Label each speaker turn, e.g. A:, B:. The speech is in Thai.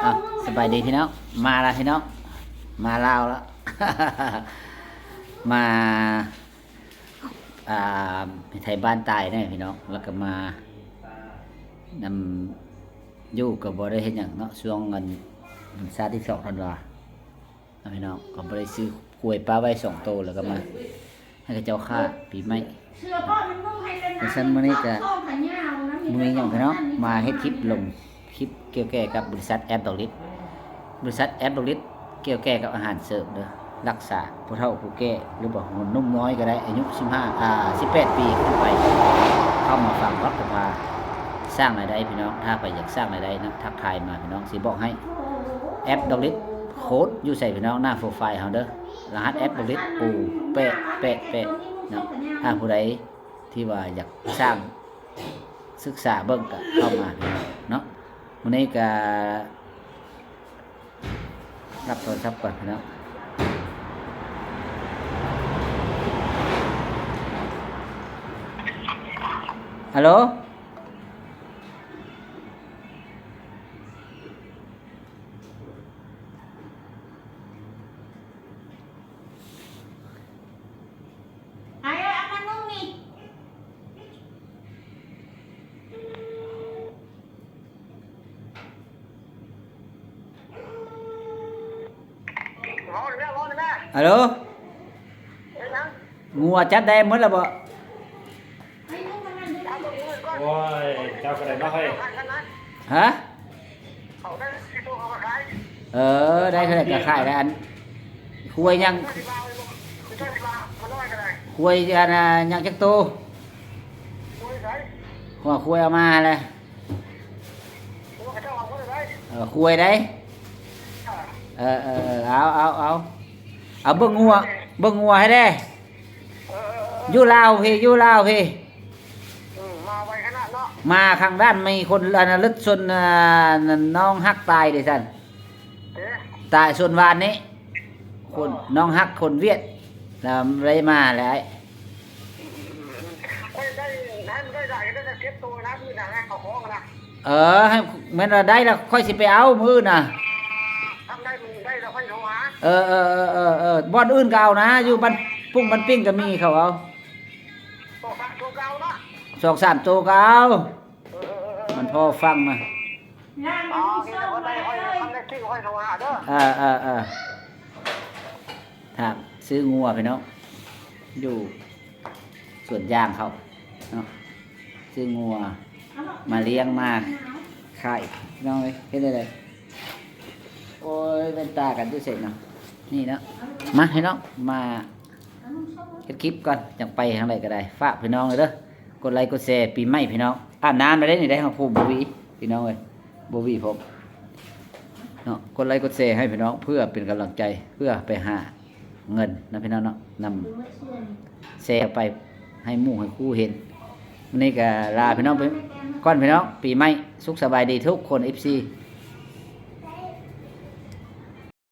A: อ่ะสบายดีพี่น้องมาแล้วพี่น้องมาลาวแล้ว มาอ่าไทยบ้านตายแน่พี่น้องแล้วก็มานำอยู่กับบริเฮ็ดหยังเนาะช่วงเงินชาติที่2ธันวาพี่น้องก็บ่ได้ซื้อกล้วยปลาไว้2โตวแล้วก็มาให้กับเจ้าค่าปีใหม่เพราะฉะนั้นมื้อนี้ก็มื้อนี้หยังพี่น้องมาเฮ็ดคลิปลงคลิปเกี่ยวแก่กับบริษัทแอปดอกลิศบริษัทแอปดอกลิศเกี่ยวแก่กับอาหารเสริมเด้อรักษาผู้เฒ่าผู้แก่หรือบ่คนนุ่มน้อยก็ได้อายุ18 ปีขึ้นไปเข้ามาฟังรับประพาสร้างรายได้พี่น้องถ้าไปอยากสร้างรายได้นะทักทายมาพี่น้องสิบอกให้แอปดอกลิศโค้ดอยู่ใส่พี่น้องหน้าโปรไฟล์เฮาเด้อรหัสแอปดอกลิศปูเป๊ะเป๊ะเป๊ะเนาะถ้าผู้ใดที่ว่าอยากสร้างศึกษาเบิ่งก็เข้ามาพี่น้องเนาะมื้อนี้ก็รับโทรศัพท์ก่อนพี่น้องฮัลโหลฮัลโหลงัวจัดได้หมดแล้วบ่
B: โอ้ยเจ้ากระไรมาให้
A: ฮะได้เท่าไหร่ก็ขายได้อันคุยยังคุยอันยังจักโตหัวคุยเอามาเลยคุยได้เอาเบิ่งงัวให้ได้อยู่ลาวพี่มาข้างด้านมีคนลึกชนน้องฮักตายดิท่านตายส่วนวานนี้คนน้องฮักคนเวียดแล้วไรมาแล้วให้แม่นว่าได้แล้วค่อยสิไปเอามือน่ะบ่อนอื่นเก่านะอยู่บ้านปุ้งบ้านปิ้งก็มีเขาเอา2-3ตัวเก่ามันพอฟังมาถามซื้องัวไปเนาะอยู่สวนยางเขาเนาะซื้องัวมาเลี้ยงมาขายน้องเลยเห็นได้เลยโอ้ยเป็นตากันด้วยเสร็จเนาะนี่เนาะมาให้น้องมาเฮ็ดคลิปก่อนจังไปทางไหนก็ได้ฝากพี่น้องเลยเด้อกดไลค์กดแชร์ปีใหม่พี่น้องอาบน้ำไปได้นี่ได้ของผู้บวีพี่น้องเลยบวีผมเนาะกดไลค์กดแชร์ให้พี่น้องเพื่อเป็นกำลังใจเพื่อไปหาเงินนะพี่น้องเนาะนำแชร์ไปให้หมู่ให้คู่เห็นวันนี้ก็ลาพี่น้องไปก่อนพี่น้องปีใหม่สุขสบายดีทุกคน FC